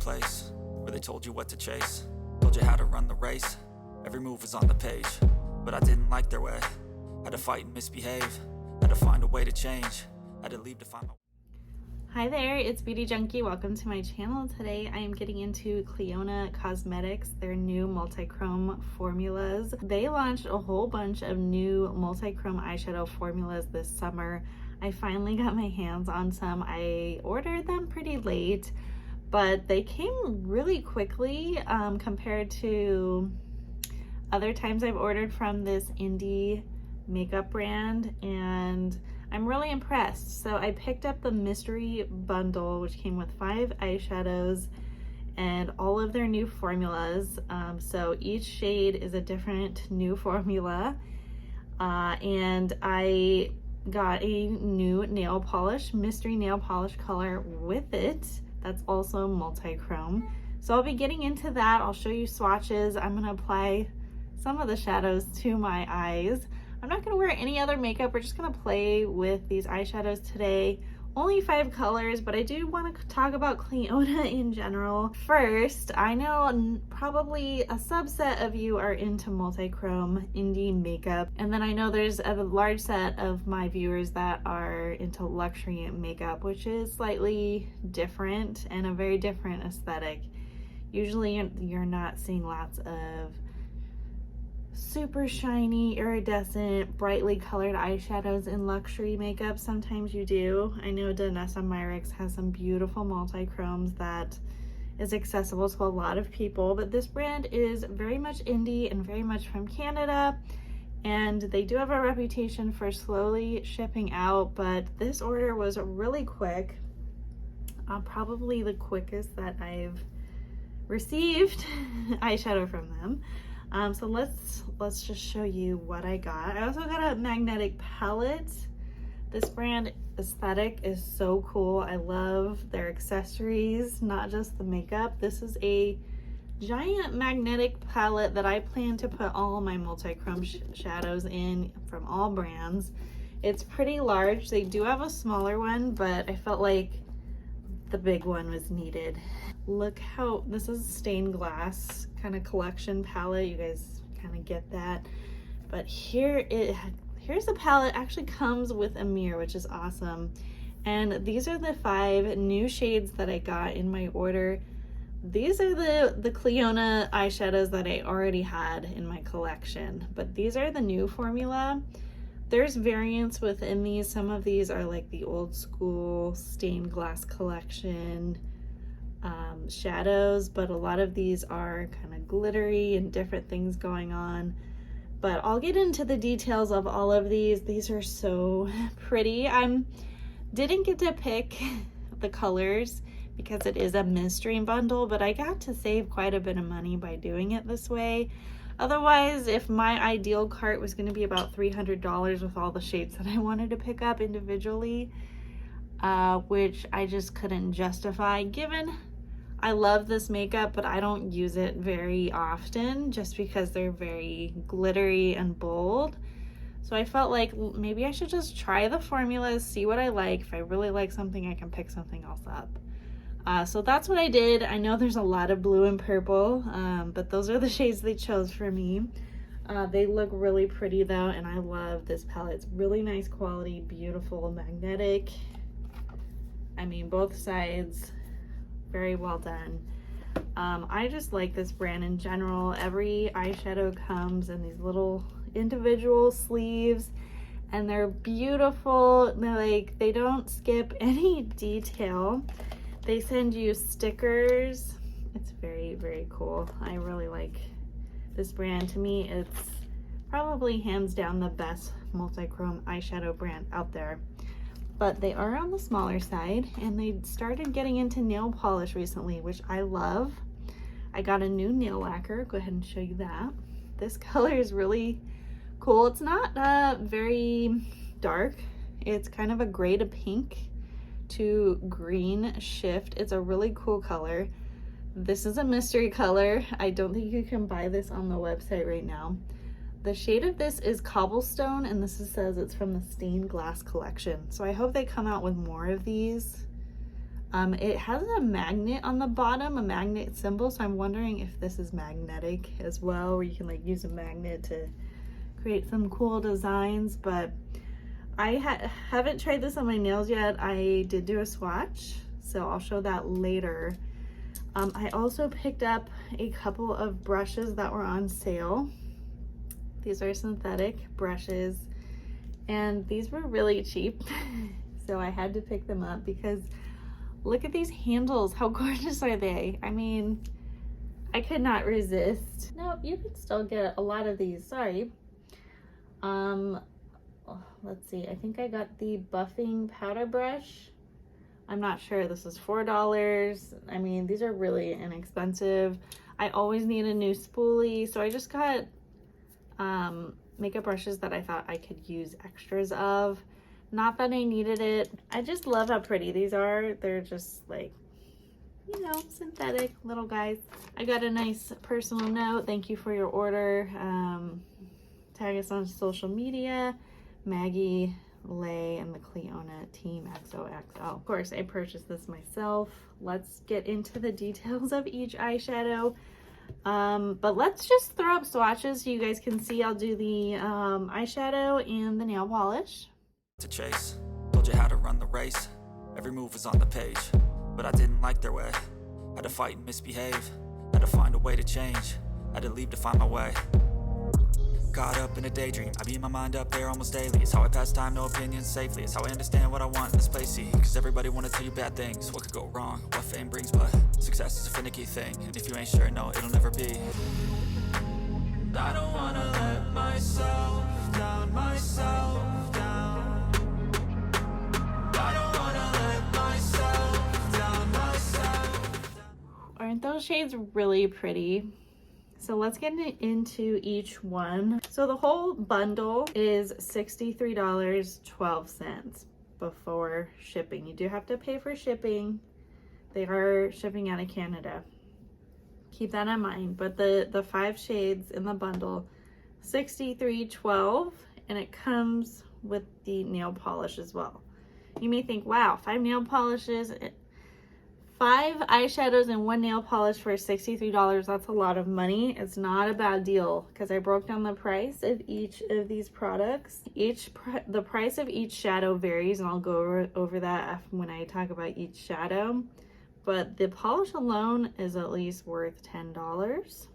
place where they told you what to chase, told you how to run the race. Every move was on the page, but I didn't like their way. Had to fight and misbehave, had to find a way to change, had to leave to find my... Hi there, it's Beauty Junkie. Welcome to my channel. Today I am getting into Clionadh Cosmetics, their new multichrome formulas. They launched a whole bunch of new multichrome eyeshadow formulas this summer. I finally got my hands on some. I ordered them pretty late, but they came really quickly compared to other times I've ordered from this indie makeup brand, and I'm really impressed. So I picked up the mystery bundle, which came with 5 eyeshadows and all of their new formulas. So each shade is a different new formula. And I got a new nail polish, mystery nail polish color with it. That's also multichrome. So I'll be getting into that. I'll show you swatches. I'm gonna apply some of the shadows to my eyes. I'm not gonna wear any other makeup. We're just gonna play with these eyeshadows today. Only 5 colors, but I do want to talk about Clionadh in general. First, I know probably a subset of you are into multichrome indie makeup, and then I know there's a large set of my viewers that are into luxury makeup, which is slightly different and a very different aesthetic. Usually you're not seeing lots of super shiny, iridescent, brightly colored eyeshadows in luxury makeup. Sometimes you do. I know Danessa Myricks has some beautiful multichromes that is accessible to a lot of people, but this brand is very much indie and very much from Canada, and they do have a reputation for slowly shipping out, but this order was really quick. Probably the quickest that I've received eyeshadow from them. So let's just show you what I got. I also got a magnetic palette. This brand aesthetic is so cool. I love their accessories, not just the makeup. This is a giant magnetic palette that I plan to put all my multichrome shadows in from all brands. It's pretty large. They do have a smaller one, but I felt like the big one was needed. Look how, this is stained glass kind of collection palette. You guys kind of get that. But here's the palette. Actually comes with a mirror, which is awesome. And these are the 5 new shades that I got in my order. These are the Clionadh eyeshadows that I already had in my collection, but these are the new formula. There's variants within these. Some of these are like the old school stained glass collection shadows, but a lot of these are kind of glittery and different things going on. But I'll get into the details of all of these. These are so pretty. Didn't get to pick the colors because it is a mystery bundle, but I got to save quite a bit of money by doing it this way. Otherwise, if my ideal cart was going to be about $300 with all the shades that I wanted to pick up individually, which I just couldn't justify, given I love this makeup, but I don't use it very often just because they're very glittery and bold. So I felt like maybe I should just try the formulas, see what I like. If I really like something, I can pick something else up. So that's what I did. I know there's a lot of blue and purple, but those are the shades they chose for me. They look really pretty though, and I love this palette. It's really nice quality, beautiful, magnetic. I mean, both sides, very well done. I just like this brand in general. Every eyeshadow comes in these little individual sleeves, and they're beautiful. They don't skip any detail. They send you stickers. It's very, very cool. I really like this brand. To me, it's probably hands down the best multichrome eyeshadow brand out there. But they are on the smaller side, and they started getting into nail polish recently, which I love. I got a new nail lacquer. Go ahead and show you that. This color is really cool. It's not very dark. It's kind of a gray to pink to green shift. It's a really cool color. This is a mystery color. I don't think you can buy this on the website right now. The shade of this is Cobblestone, and this says it's from the Stained Glass collection. So I hope they come out with more of these. It has a magnet on the bottom, a magnet symbol, so I'm wondering if this is magnetic as well, where you can like use a magnet to create some cool designs. But I haven't tried this on my nails yet. I did do a swatch, so I'll show that later. I also picked up a couple of brushes that were on sale. These are synthetic brushes, and these were really cheap. So I had to pick them up because look at these handles. How gorgeous are they? I mean, I could not resist. No, you can still get a lot of these, sorry. Let's see, I think I got the buffing powder brush. I'm not sure, this is $4. I mean, these are really inexpensive. I always need a new spoolie, so I just got makeup brushes that I thought I could use extras of. Not that I needed it. I just love how pretty these are. They're just like, you know, synthetic little guys. I got a nice personal note. Thank you for your order. Tag us on social media. Maggie, Lay, and the Clionadh team XOXO. Of course, I purchased this myself. Let's get into the details of each eyeshadow. But let's just throw up swatches so you guys can see. I'll do the eyeshadow and the nail polish. To chase, told you how to run the race. Every move was on the page, but I didn't like their way. Had to fight and misbehave, had to find a way to change, had to leave to find my way. Caught up in a daydream, I beat my mind up there almost daily. It's how I pass time, no opinions safely. It's how I understand what I want in this place, see. Cause everybody wanna tell you bad things, what could go wrong, what fame brings. But success is a finicky thing, and if you ain't sure, no, it'll never be. I don't wanna let myself down, myself down. I don't wanna let myself down, myself down. Aren't those shades really pretty? So let's get into each one. So the whole bundle is $63.12 before shipping. You do have to pay for shipping. They are shipping out of Canada. Keep that in mind. But the 5 shades in the bundle, $63.12, and it comes with the nail polish as well. You may think, wow, 5 nail polishes, 5 eyeshadows and 1 nail polish for $63. That's a lot of money. It's not a bad deal because I broke down the price of each of these products. The price of each shadow varies, and I'll go over that when I talk about each shadow. But the polish alone is at least worth $10.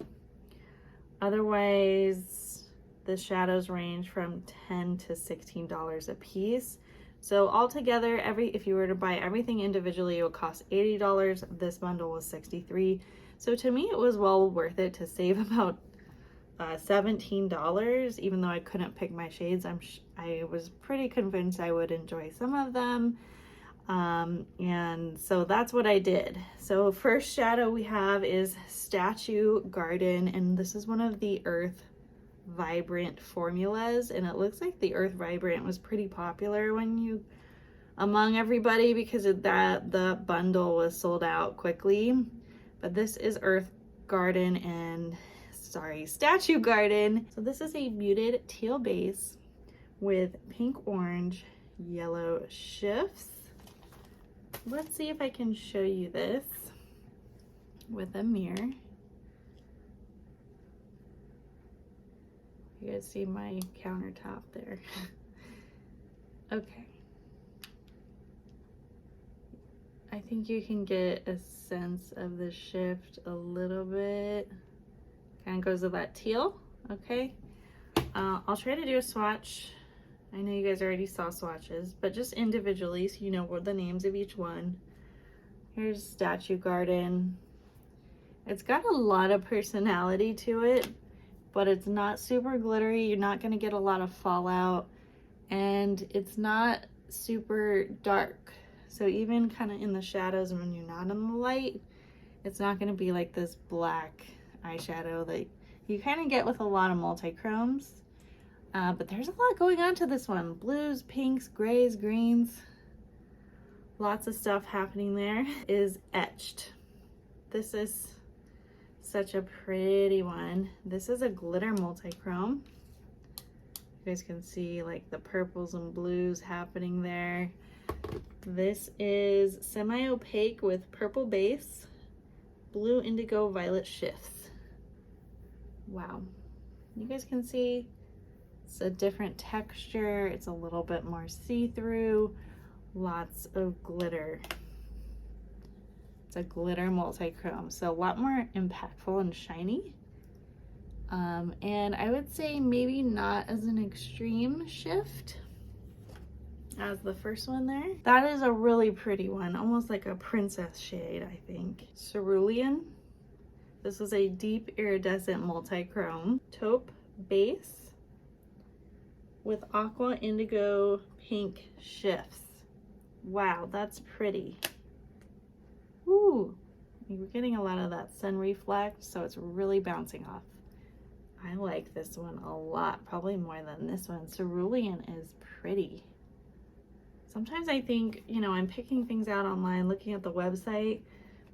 Otherwise, the shadows range from $10 to $16 a piece. So altogether, if you were to buy everything individually, it would cost $80. This bundle was $63. So to me, it was well worth it to save about $17, even though I couldn't pick my shades. I was pretty convinced I would enjoy some of them. And so that's what I did. So first shadow we have is Statue Garden, and this is one of the Earth Vibrant formulas, and it looks like the Earth Vibrant was pretty popular among everybody because of that. The bundle was sold out quickly, but this is Statue Garden. So this is a muted teal base with pink, orange, yellow shifts. Let's see if I can show you this with a mirror. You guys see my countertop there. Okay. I think you can get a sense of the shift a little bit. Kind of goes with that teal. Okay. I'll try to do a swatch. I know you guys already saw swatches, but just individually so you know what the names of each one. Here's Statue Garden. It's got a lot of personality to it, but it's not super glittery. You're not going to get a lot of fallout, and it's not super dark. So even kind of in the shadows when you're not in the light, it's not going to be like this black eyeshadow that you kind of get with a lot of multi-chromes. But there's a lot going on to this one. Blues, pinks, grays, greens. Lots of stuff happening there. Is Etched. This is such a pretty one. This is a glitter multi-chrome. You guys can see like the purples and blues happening there. This is semi-opaque with purple base, blue indigo violet shifts. Wow. You guys can see it's a different texture. It's a little bit more see-through, lots of glitter. It's a glitter multi-chrome, so a lot more impactful and shiny. And I would say maybe not as an extreme shift as the first one there. That is a really pretty one, almost like a princess shade, I think. Cerulean. This is a deep iridescent multi-chrome taupe base with aqua indigo pink shifts. Wow, that's pretty. Ooh, you're getting a lot of that sun reflect, so it's really bouncing off. I like this one a lot, probably more than this one. Cerulean is pretty. Sometimes I think, you know, I'm picking things out online, looking at the website,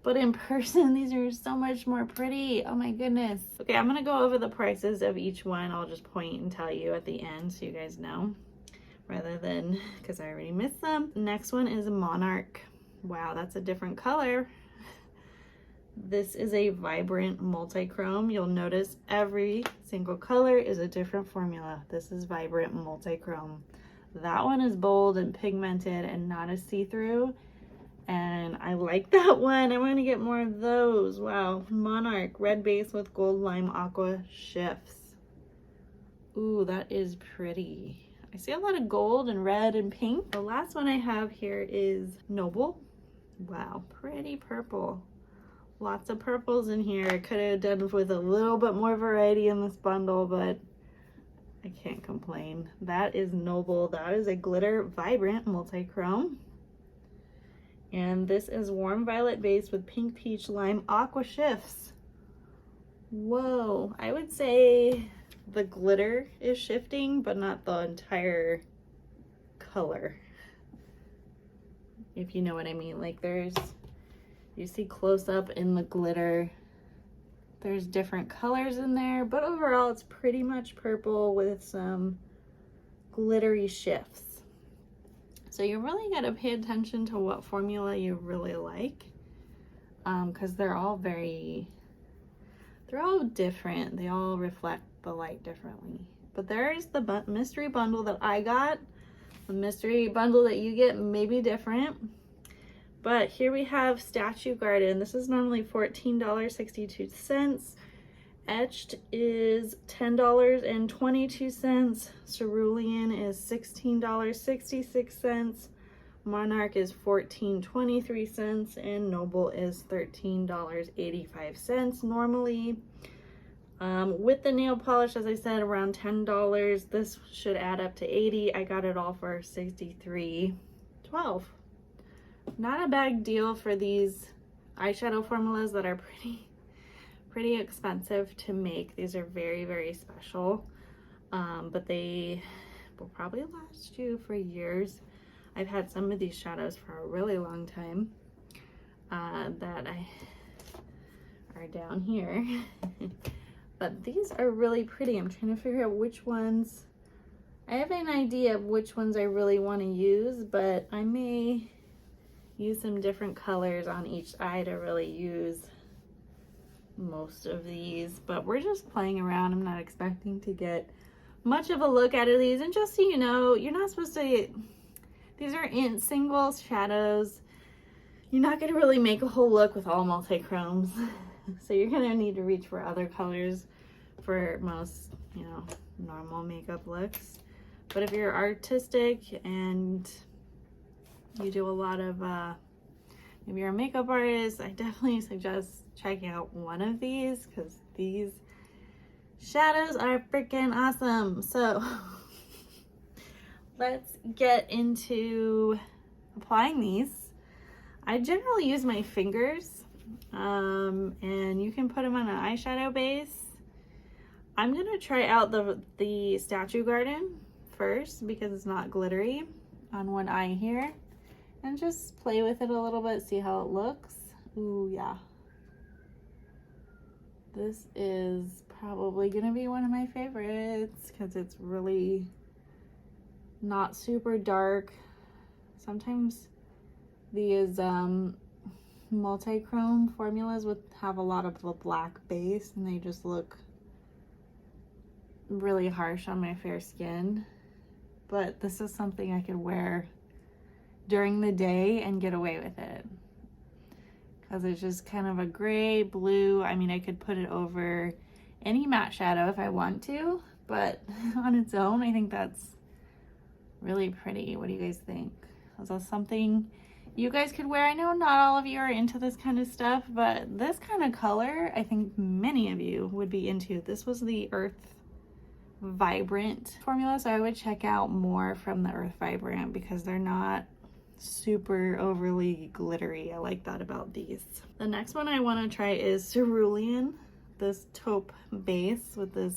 but in person, these are so much more pretty. Oh my goodness. Okay, I'm gonna go over the prices of each one. I'll just point and tell you at the end so you guys know, rather than, because I already missed them. Next one is Monarch. Wow, that's a different color. This is a vibrant multi-chrome. You'll notice every single color is a different formula. This is vibrant multi-chrome. That one is bold and pigmented and not as see-through. And I like that one. I want to get more of those. Wow. Monarch, red base with gold lime aqua shifts. Ooh, that is pretty. I see a lot of gold and red and pink. The last one I have here is Noble. Wow, pretty purple. Lots of purples in here. I could have done with a little bit more variety in this bundle, but I can't complain. That is Noble. That is a glitter vibrant multi-chrome. And this is warm violet base with pink peach lime aqua shifts. Whoa, I would say the glitter is shifting, but not the entire color. If you know what I mean. Like you see close up in the glitter, there's different colors in there, but overall it's pretty much purple with some glittery shifts. So you really got to pay attention to what formula you really like, because they're all different. They all reflect the light differently. But there's the mystery bundle that I got. The mystery bundle that you get may be different. But here we have Statue Garden. This is normally $14.62. Etched is $10.22. Cerulean is $16.66. Monarch is $14.23. And Noble is $13.85 normally. With the nail polish, as I said, around $10. This should add up to $80. I got it all for $63.12. Not a bad deal for these eyeshadow formulas that are pretty expensive to make. These are very, very special, but they will probably last you for years. I've had some of these shadows for a really long time that are down here. But these are really pretty. I'm trying to figure out which ones. I have an idea of which ones I really want to use, but I may use some different colors on each eye to really use most of these. But we're just playing around. I'm not expecting to get much of a look out of these. And just so you know, you're not supposed to, these are in single shadows. You're not going to really make a whole look with all multi-chromes. So you're going to need to reach for other colors for most, you know, normal makeup looks. But if you're artistic and you do a lot of, maybe you're a makeup artist, I definitely suggest checking out one of these because these shadows are freaking awesome. So let's get into applying these. I generally use my fingers, and you can put them on an eyeshadow base. I'm gonna try out the Statue Garden first because it's not glittery on one eye here, and just play with it a little bit, see how it looks. Ooh, yeah. This is probably gonna be one of my favorites because it's really not super dark. Sometimes these multi-chrome formulas have a lot of the black base, and they just look really harsh on my fair skin. But this is something I could wear during the day and get away with it, because it's just kind of a gray blue. I mean, I could put it over any matte shadow if I want to, but on its own, I think that's really pretty. What do you guys think? Is that something you guys could wear? I know not all of you are into this kind of stuff, but this kind of color, I think many of you would be into. This was the Earth Vibrant formula, so I would check out more from the Earth Vibrant because they're not super overly glittery. I like that about these. The next one I want to try is Cerulean, this taupe base with this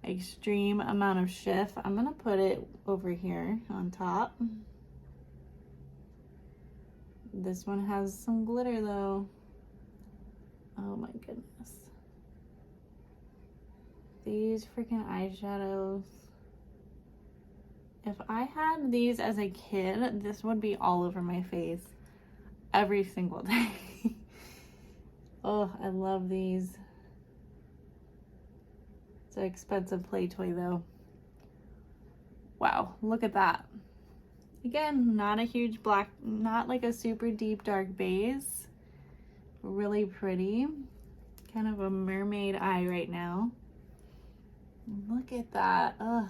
extreme amount of shift. I'm gonna put it over here on top. This one has some glitter though. Oh my goodness. These freaking eyeshadows. If I had these as a kid, this would be all over my face every single day. Oh, I love these. It's an expensive play toy though. Wow, look at that. Again, not a huge black, not like a super deep dark base. Really pretty. Kind of a mermaid eye right now. Look at that. Ugh.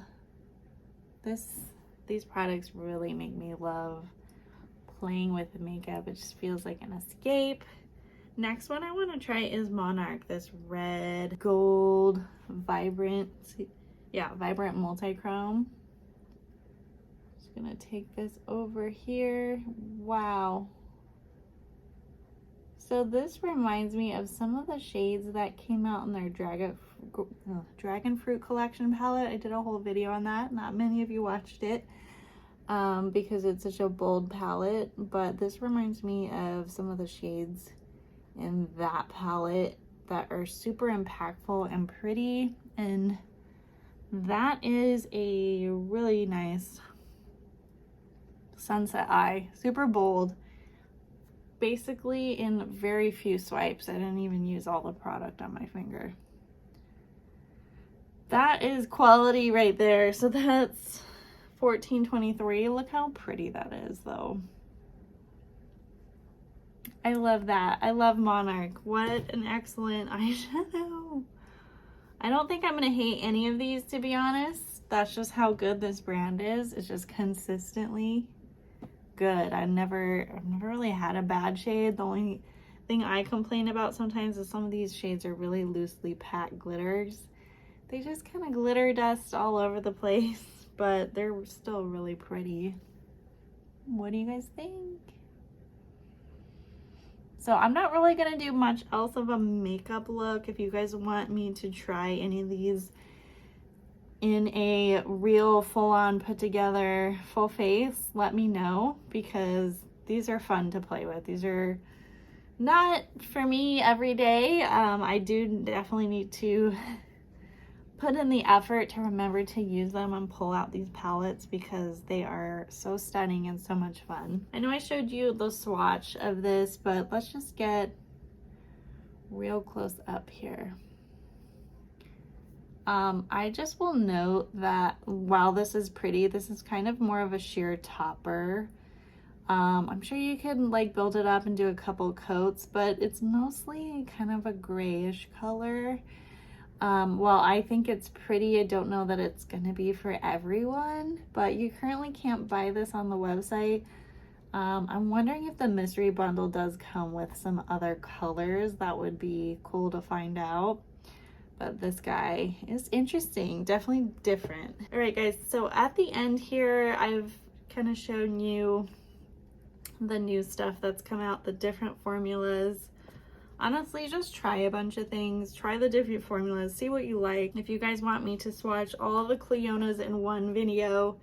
These products really make me love playing with makeup. It just feels like an escape. Next one I want to try is Monarch, this red gold vibrant multi-chrome. Just gonna take this over here. Wow. So this reminds me of some of the shades that came out in their Dragon Fruit collection palette. I did a whole video on that. Not many of you watched it because it's such a bold palette, but this reminds me of some of the shades in that palette that are super impactful and pretty, and that is a really nice sunset eye. Super bold. Basically in very few swipes. I didn't even use all the product on my finger. That is quality right there. So that's $14.23. Look how pretty that is though. I love that. I love Monarch. What an excellent eyeshadow. I don't think I'm gonna hate any of these, to be honest. That's just how good this brand is. It's just consistently good. I've never really had a bad shade. The only thing I complain about sometimes is some of these shades are really loosely packed glitters. They just kind of glitter dust all over the place, but they're still really pretty. What do you guys think? So I'm not really gonna do much else of a makeup look. If you guys want me to try any of these in a real full-on put together full face, let me know, because these are fun to play with. These are not for me every day. I do definitely need to put in the effort to remember to use them and pull out these palettes because they are so stunning and so much fun. I know I showed you the swatch of this, but let's just get real close up here. I just will note that while this is pretty, this is kind of more of a sheer topper. I'm sure you can like build it up and do a couple coats, but it's mostly kind of a grayish color. While I think it's pretty, I don't know that it's gonna be for everyone, but you currently can't buy this on the website. I'm wondering if the mystery bundle does come with some other colors. That would be cool to find out. But this guy is interesting, definitely different. All right guys, so at the end here, I've kind of shown you the new stuff that's come out, the different formulas. Honestly, just try a bunch of things, try the different formulas, see what you like. If you guys want me to swatch all the Clionadhs in one video,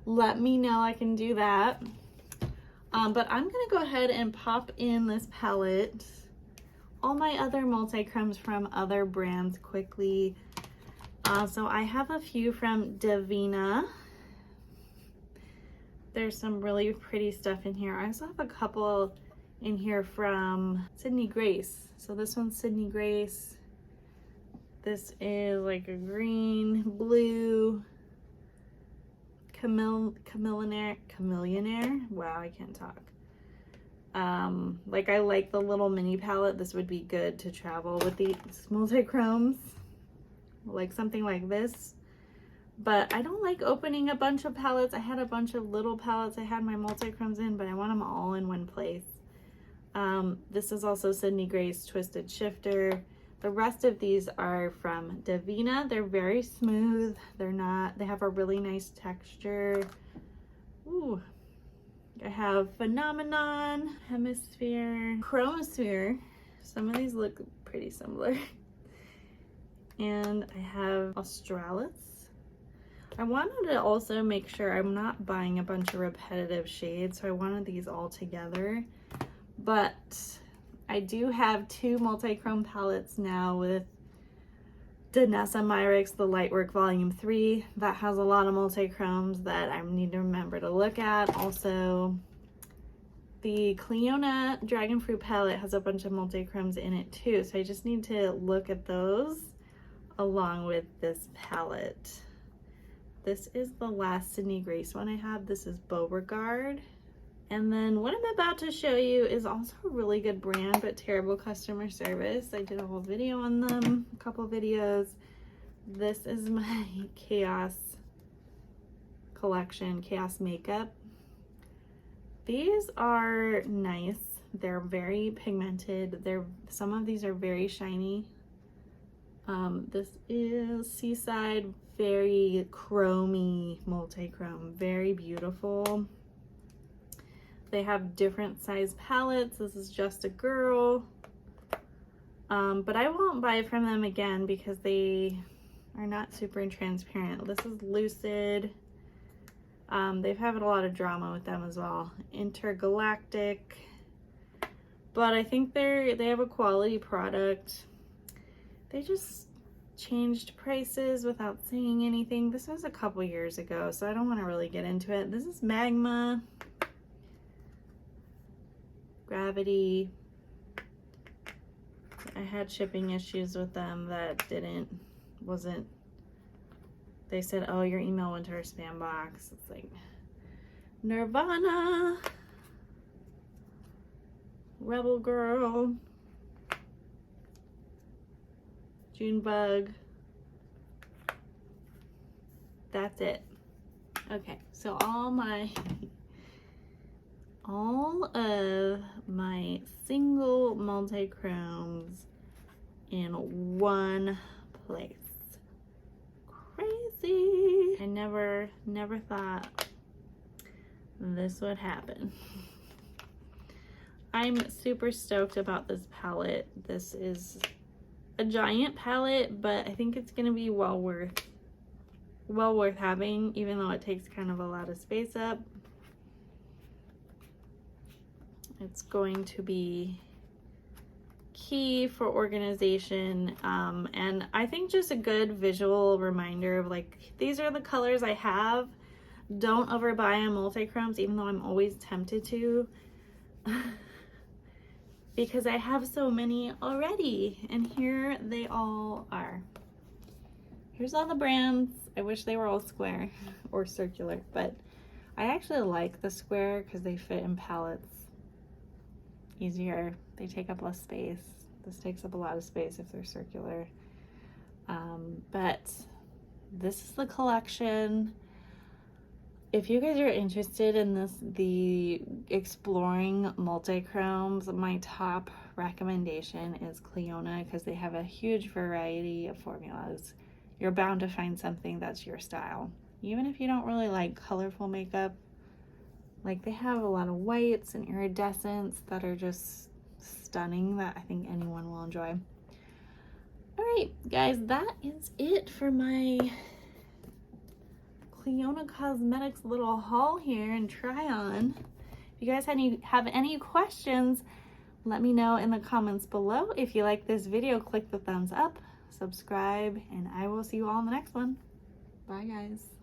let me know, I can do that. But I'm gonna go ahead and pop in this palette, all my other multi-chromes from other brands quickly. So I have a few from Davina. There's some really pretty stuff in here. I also have a couple in here from Sydney Grace. So this one's Sydney Grace. This is like a green, blue, chameleonaire. Wow, I can't talk. Like I like the little mini palette. This would be good to travel with these multi-chromes, like something like this. But I don't like opening a bunch of palettes. I had a bunch of little palettes I had my multi-chromes in, but I want them all in one place. This is also Sydney Grace Twisted Shifter. The rest of these are from Davina. They're very smooth. They have a really nice texture. Ooh. I have Phenomenon, Hemisphere, Chromosphere. Some of these look pretty similar. And I have Australis. I wanted to also make sure I'm not buying a bunch of repetitive shades, so I wanted these all together. But I do have 2 multi-chrome palettes now with Danessa Myricks, the Lightwork Volume 3. That has a lot of multi-chromes that I need to remember to look at. Also, the Clionadh Dragon Fruit palette has a bunch of multi-chromes in it too, so I just need to look at those along with this palette. This is the last Sydney Grace one I have. This is Beauregard. And then what I'm about to show you is also a really good brand, but terrible customer service. I did a whole video on them, a couple videos. This is my Chaos collection, Chaos Makeup. These are nice. They're very pigmented. Some of these are very shiny. This is Seaside, very chromy multi-chrome, very beautiful. They have different size palettes. This is Just a Girl. But I won't buy from them again because they are not super transparent. This is Lucid. They've had a lot of drama with them as well. Intergalactic. But I think they have a quality product. They just changed prices without saying anything. This was a couple years ago, so I don't want to really get into it. This is Magma. Gravity. I had shipping issues with them that wasn't, they said, oh, your email went to our spam box. It's like Nirvana, Rebel Girl, Junebug. That's it. Okay, so all of my single multi-chromes in one place. Crazy. I never thought this would happen. I'm super stoked about this palette. This is a giant palette, but I think it's gonna be well worth having, even though it takes kind of a lot of space up. It's going to be key for organization, and I think just a good visual reminder of like, these are the colors I have. Don't overbuy on multi-chromes, even though I'm always tempted to, because I have so many already, and here they all are. Here's all the brands. I wish they were all square or circular, but I actually like the square because they fit in palettes easier. They take up less space. This takes up a lot of space if they're circular. But this is the collection. If you guys are interested in the exploring multi-chromes, my top recommendation is Clionadh, because they have a huge variety of formulas. You're bound to find something that's your style. Even if you don't really like colorful makeup, like they have a lot of whites and iridescents that are just stunning that I think anyone will enjoy. All right, guys, that is it for my Clionadh Cosmetics little haul here and try on. If you guys have any questions, let me know in the comments below. If you like this video, click the thumbs up, subscribe, and I will see you all in the next one. Bye, guys.